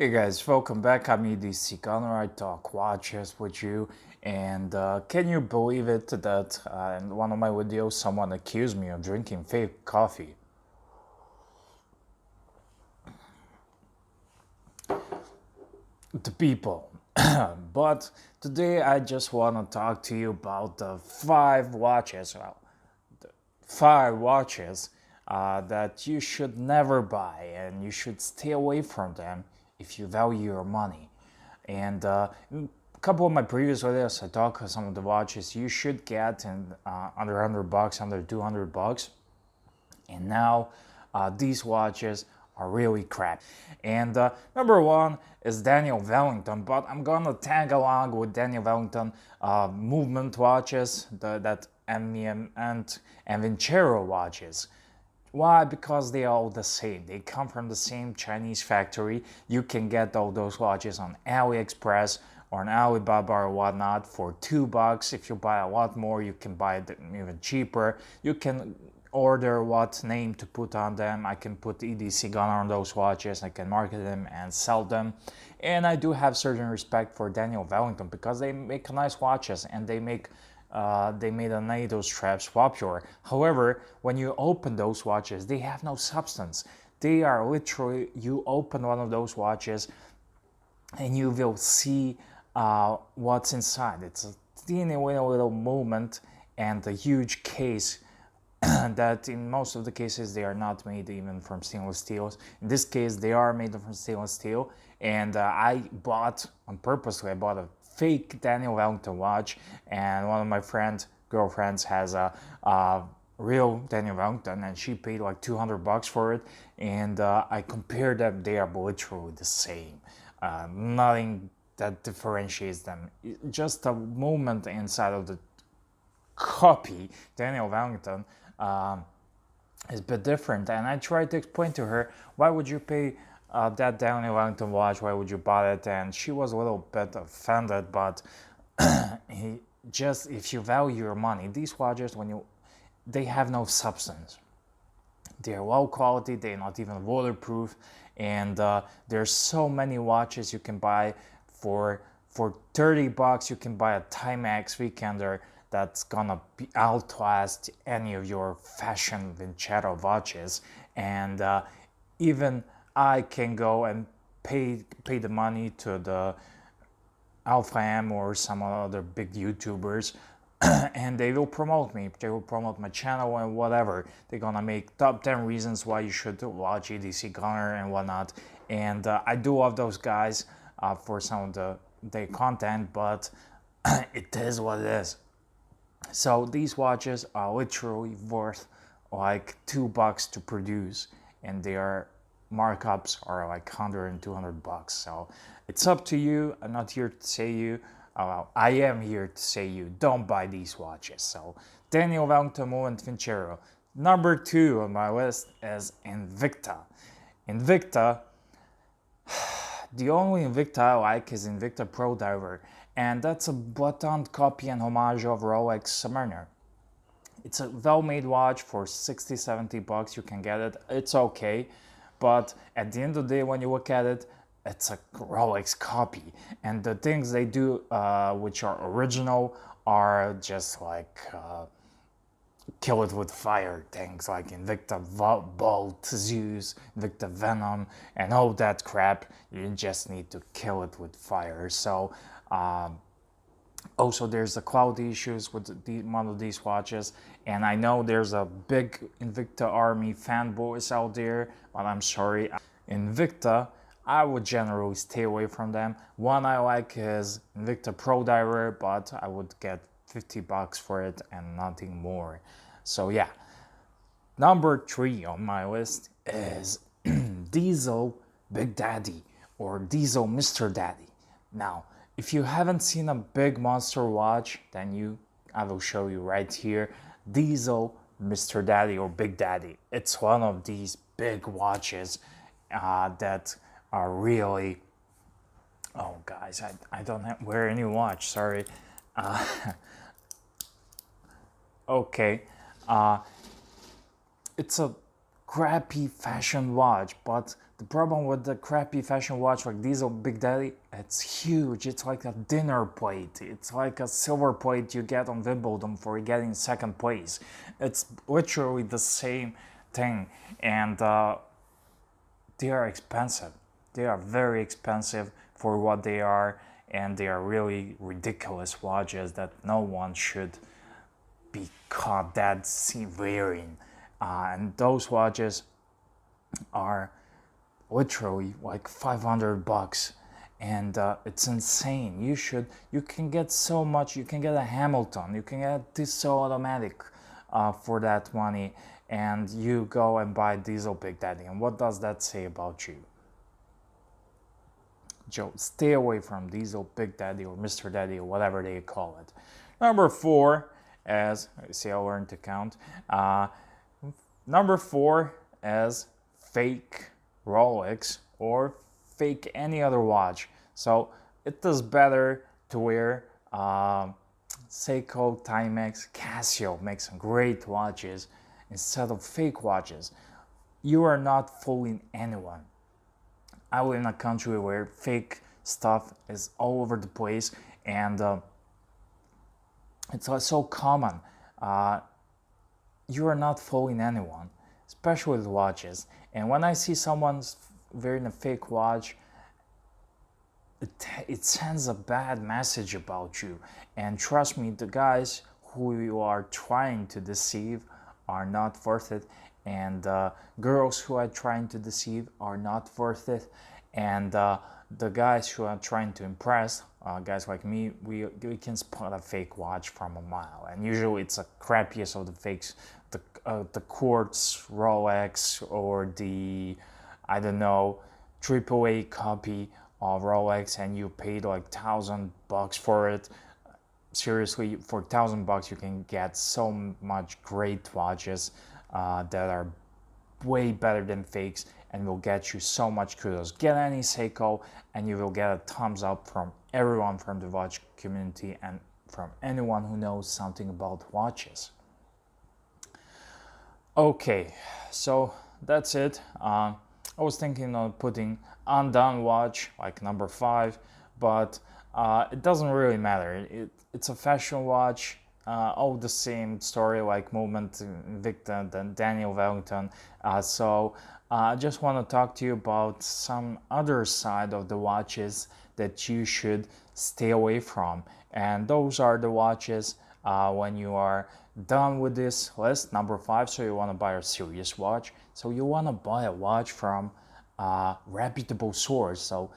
Hey guys, welcome back. I'm EDC Gunner. I talk watches with you, and can you believe it that in one of my videos someone accused me of drinking fake coffee? The people. But today I just want to talk to you about the five watches, that you should never buy and you should stay away from them if you value your money. And in a couple of my previous videos, I talk about some of the watches you should get in under $100, under $200, and now these watches are really crap. And number one is Daniel Wellington, but I'm gonna tag along with Daniel Wellington movement watches, that MEM and Vincero watches. Why? Because they are all the same. They come from the same Chinese factory. You can get all those watches on AliExpress or on Alibaba or whatnot for $2. If you buy a lot more, you can buy it even cheaper. You can order what name to put on them. I can put EDC gunner on those watches. I can market them and sell them. And I do have certain respect for Daniel Wellington because they make nice watches and they made a NATO strap popular. However, when you open those watches, they have no substance. They are literally, you open one of those watches and you will see what's inside. It's a teeny little movement and a huge case that in most of the cases they are not made even from stainless steel. In this case, they are made from stainless steel, and I bought a fake Daniel Wellington watch, and one of my girlfriends has a real Daniel Wellington, and she paid like $200 for it, and I compared them. They are literally the same. Nothing that differentiates them. Just a movement inside of the copy Daniel Wellington is a bit different, and I tried to explain to her, why would you pay that Daniel Wellington watch, why would you buy it? And she was a little bit offended, but if you value your money, these watches, they have no substance. They're low quality, they're not even waterproof, and there's so many watches you can buy for $30. You can buy a Timex Weekender that's gonna outlast any of your fashion Vincero watches, and even I can go and pay the money to the Alpha M or some other big YouTubers and they will promote me, they will promote my channel and whatever. They're gonna make top 10 reasons why you should watch EDC Gunner and whatnot, and I do love those guys for some of their content, but it is what it is. So these watches are literally worth like $2 to produce, and their markups are like 100 and 200 bucks. So it's up to you. I'm not here to say you. I am here to say you don't buy these watches. So Daniel Wellington and Vincero. Number 2 on my list is Invicta. Invicta. The only Invicta I like is Invicta Pro Diver, and that's a buttoned copy and homage of Rolex Submariner. It's a well-made watch for 60-70 bucks. You can get it. It's okay, but at the end of the day, when you look at it, it's a Rolex copy, and the things they do which are original are just like kill it with fire things like Invicta Bolt, Zeus, Invicta Venom, and all that crap. You just need to kill it with fire. So also there's the quality issues with one of these watches, and I know there's a big Invicta army fanboys out there, but I'm sorry. Invicta, I would generally stay away from them. One I like is Invicta Pro Diver, but I would get $50 for it and nothing more. So yeah, number 3 on my list is Diesel Big Daddy or Diesel Mr. Daddy. Now, if you haven't seen a big monster watch, then I will show you right here. Diesel Mr. Daddy or Big Daddy. It's one of these big watches that are really, oh guys, I don't wear any watch, sorry. Okay, it's a crappy fashion watch, but The problem with the crappy fashion watch like Diesel Big Daddy, it's huge. It's like a dinner plate. It's like a silver plate you get on Wimbledon for getting second place. It's literally the same thing, and they are expensive. They are very expensive for what they are, and they are really ridiculous watches that no one should be caught that wearing. And those watches are literally like $500, and it's insane. You can get so much. You can get a Hamilton, you can get Tissot automatic for that money, and you go and buy Diesel Big Daddy. And what does that say about you? Joe, stay away from Diesel Big Daddy or Mr. Daddy or whatever they call it. Number 4, as see, I learned to count. Number 4 as fake Rolex or fake any other watch. So it is better to wear Seiko, Timex, Casio make some great watches instead of fake watches. You are not fooling anyone. I live in a country where fake stuff is all over the place, and it's so common. You are not fooling anyone, especially with watches. And when I see someone wearing a fake watch, it sends a bad message about you. And trust me, the guys who you are trying to deceive are not worth it, and girls who are trying to deceive are not worth it, and the guys who are trying to impress, guys like me, we can spot a fake watch from a mile, and usually it's a crappiest of the fakes, the quartz Rolex or the, I don't know, AAA copy of Rolex, and you paid like $1,000 for it. Seriously, for $1,000 you can get so much great watches that are way better than fakes and will get you so much kudos. Get any Seiko and you will get a thumbs up from everyone from the watch community and from anyone who knows something about watches. Okay, so that's it. I was thinking of putting undone watch like number 5, but it doesn't really matter. It's a fashion watch, all the same story like Movement, Invicta, and Daniel Wellington. So I just want to talk to you about some other side of the watches that you should stay away from. And those are the watches when you are done with this list, number 5, so you want to buy a serious watch. So you want to buy a watch from a reputable source. So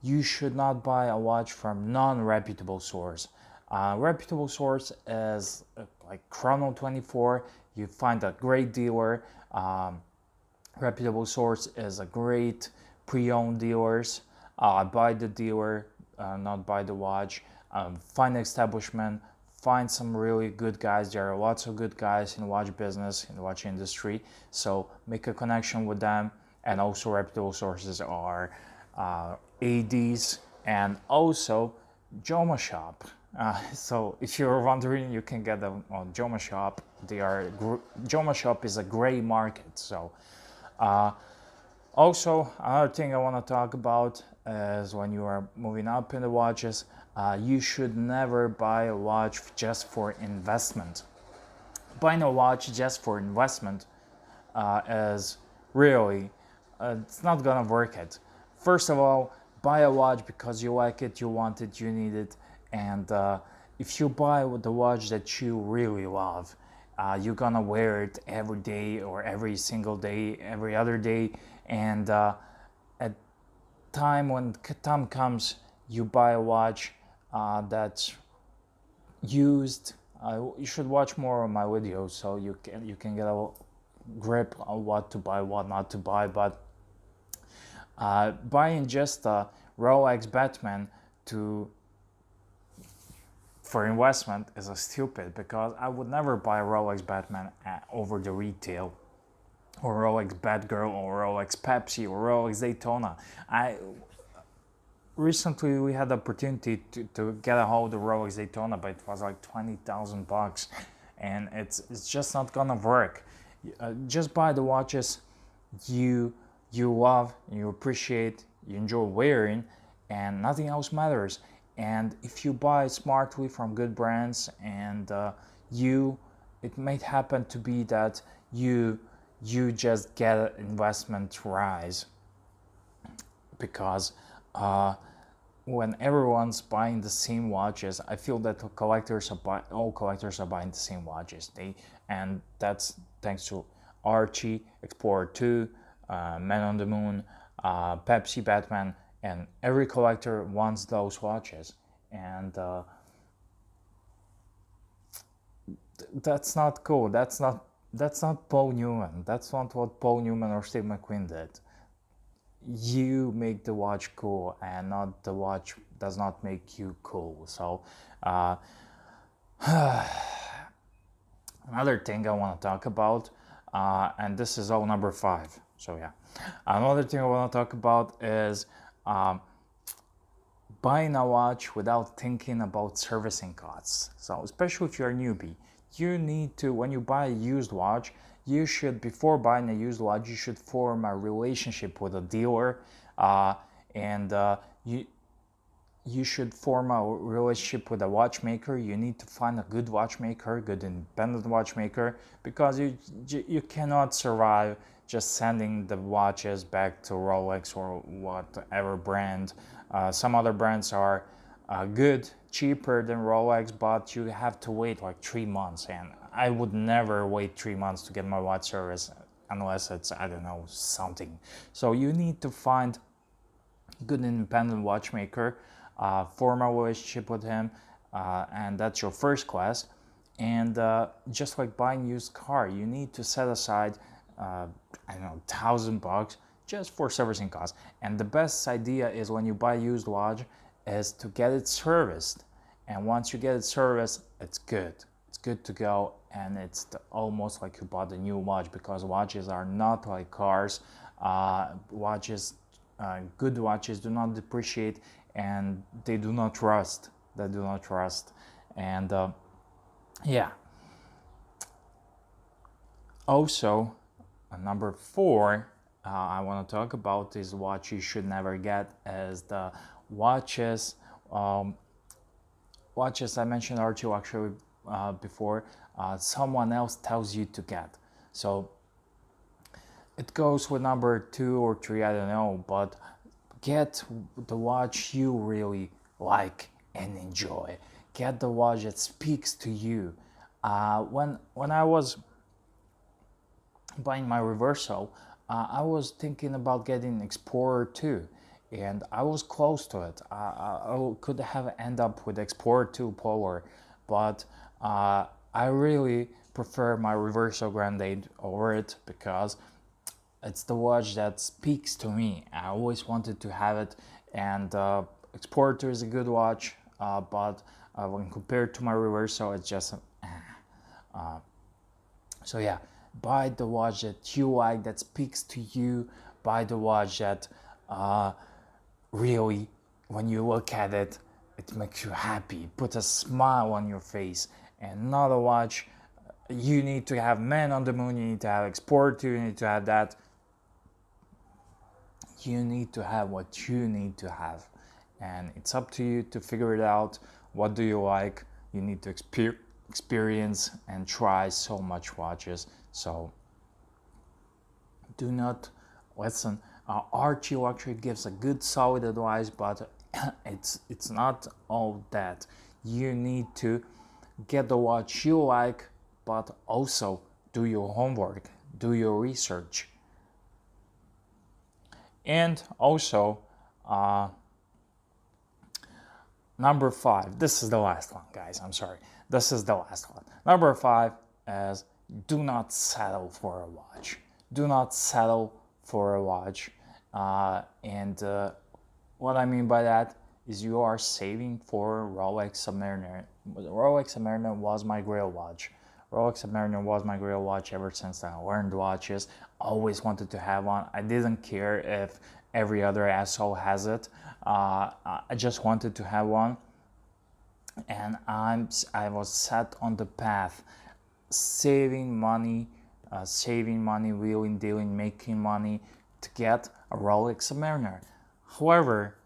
you should not buy a watch from non-reputable source. Reputable source is like Chrono24. You find a great dealer. Reputable source is a great pre-owned dealers. Buy the dealer, not buy the watch. Find establishment. Find some really good guys. There are lots of good guys in the watch business, in the watch industry. So make a connection with them. And also reputable sources are ADs and also Joma Shop. So if you're wondering, you can get them on Joma Shop. Joma Shop is a gray market. So also another thing I want to talk about is when you are moving up in the watches, you should never buy a watch just for investment. Buying a watch just for investment is really it's not gonna work it. First of all, buy a watch because you like it, you want it, you need it, and if you buy the watch that you really love, you're gonna wear it every day or every single day, every other day, and at time when time comes, you buy a watch that's used. You should watch more of my videos so you can get a grip on what to buy, what not to buy. But buying just a Rolex Batman for investment is a stupid, because I would never buy a Rolex Batman over the retail, or Rolex Batgirl, or Rolex Pepsi, or Rolex Daytona. Recently we had the opportunity to get a hold of Rolex Daytona, but it was like $20,000, and it's just not gonna work. Just buy the watches you you love, you appreciate, you enjoy wearing, and nothing else matters. And if you buy smartly from good brands, and it might happen to be that you just get an investment rise, because when everyone's buying the same watches, I feel that all collectors are buying the same watches. And that's thanks to Archie, Explorer 2, Man on the Moon, Pepsi, Batman, and every collector wants those watches. And that's not cool. That's not Paul Newman. That's not what Paul Newman or Steve McQueen did. You make the watch cool, and not the watch does not make you cool. So another thing I want to talk about, and this is all number 5. So yeah, another thing I want to talk about is buying a watch without thinking about servicing costs. So especially if you're a newbie, you need to, when you buy a used watch, you should, before buying a used watch, you should form a relationship with a dealer, and you should form a relationship with a watchmaker. You need to find a good watchmaker, good independent watchmaker, because you cannot survive just sending the watches back to Rolex or whatever brand. Some other brands are good, cheaper than Rolex, but you have to wait like 3 months, and I would never wait 3 months to get my watch service unless it's, I don't know, something. So you need to find a good independent watchmaker, form a relationship with him, and that's your first class. And just like buying used car, you need to set aside, I don't know, $1,000 just for servicing costs. And the best idea is, when you buy a used watch, is to get it serviced. And once you get it serviced, it's good. It's good to go, and it's almost like you bought a new watch, because watches are not like cars. Good watches do not depreciate, and they do not rust. And yeah. Also, number 4, I want to talk about is what you should never get, is the watches. Watches I mentioned Archie actually before, someone else tells you to get. So it goes with number 2 or 3, I don't know, but get the watch you really like and enjoy. Get the watch that speaks to you. When I was buying my Reverso, I was thinking about getting Explorer 2, and I was close to it. I could have ended up with Explorer 2 Polar, but I really prefer my Reverso Grande over it, because it's the watch that speaks to me. I always wanted to have it, and Explorer 2 is a good watch, but when compared to my Reverso, it's just so yeah, buy the watch that you like, that speaks to you. Buy the watch that really, when you look at it, it makes you happy, put a smile on your face. And not a watch, you need to have Man on the Moon, you need to have Explorer 2, you need to have that. You need to have what you need to have, and it's up to you to figure it out. What do you like? You need to experience and try so much watches. So do not listen. Archie actually gives a good solid advice, but it's not all that. You need to get the watch you like, but also do your homework, do your research. And also, number 5, this is the last one, guys, I'm sorry. This is the last one. Number 5 is, do not settle for a watch. Do not settle for a watch. And what I mean by that is, you are saving for Rolex Submariner. Rolex Submariner was my grail watch. Rolex Submariner was my grail watch ever since I learned watches. Always wanted to have one. I didn't care if every other asshole has it. I just wanted to have one. And I was set on the path, saving money, wheeling, dealing, making money to get a Rolex Submariner. However,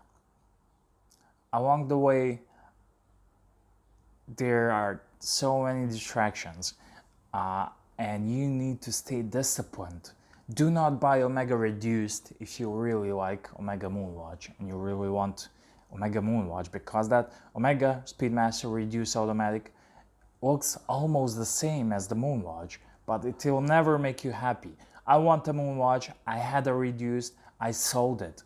along the way, there are so many distractions, and you need to stay disciplined. Do not buy Omega Reduced if you really like Omega Moonwatch and you really want Omega Moonwatch, because that Omega Speedmaster Reduced Automatic looks almost the same as the Moonwatch, but it will never make you happy. I want a Moonwatch, I had a Reduced, I sold it,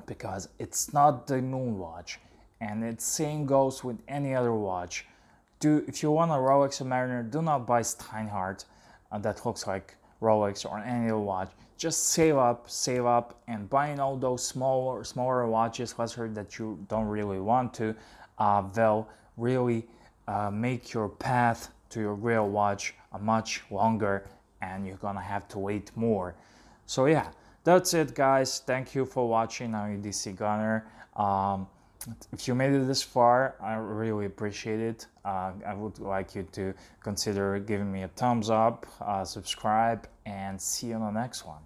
because it's not the Moonwatch. And the same goes with any other watch. If you want a Rolex Submariner, do not buy Steinhardt that looks like Rolex or any other watch. Just save up, and buying all those smaller watches, lesser that you don't really want to, they'll really make your path to your real watch much longer, and you're gonna have to wait more. So yeah, that's it, guys. Thank you for watching. I'm EDC Gunner. If you made it this far, I really appreciate it. I would like you to consider giving me a thumbs up, subscribe, and see you on the next one.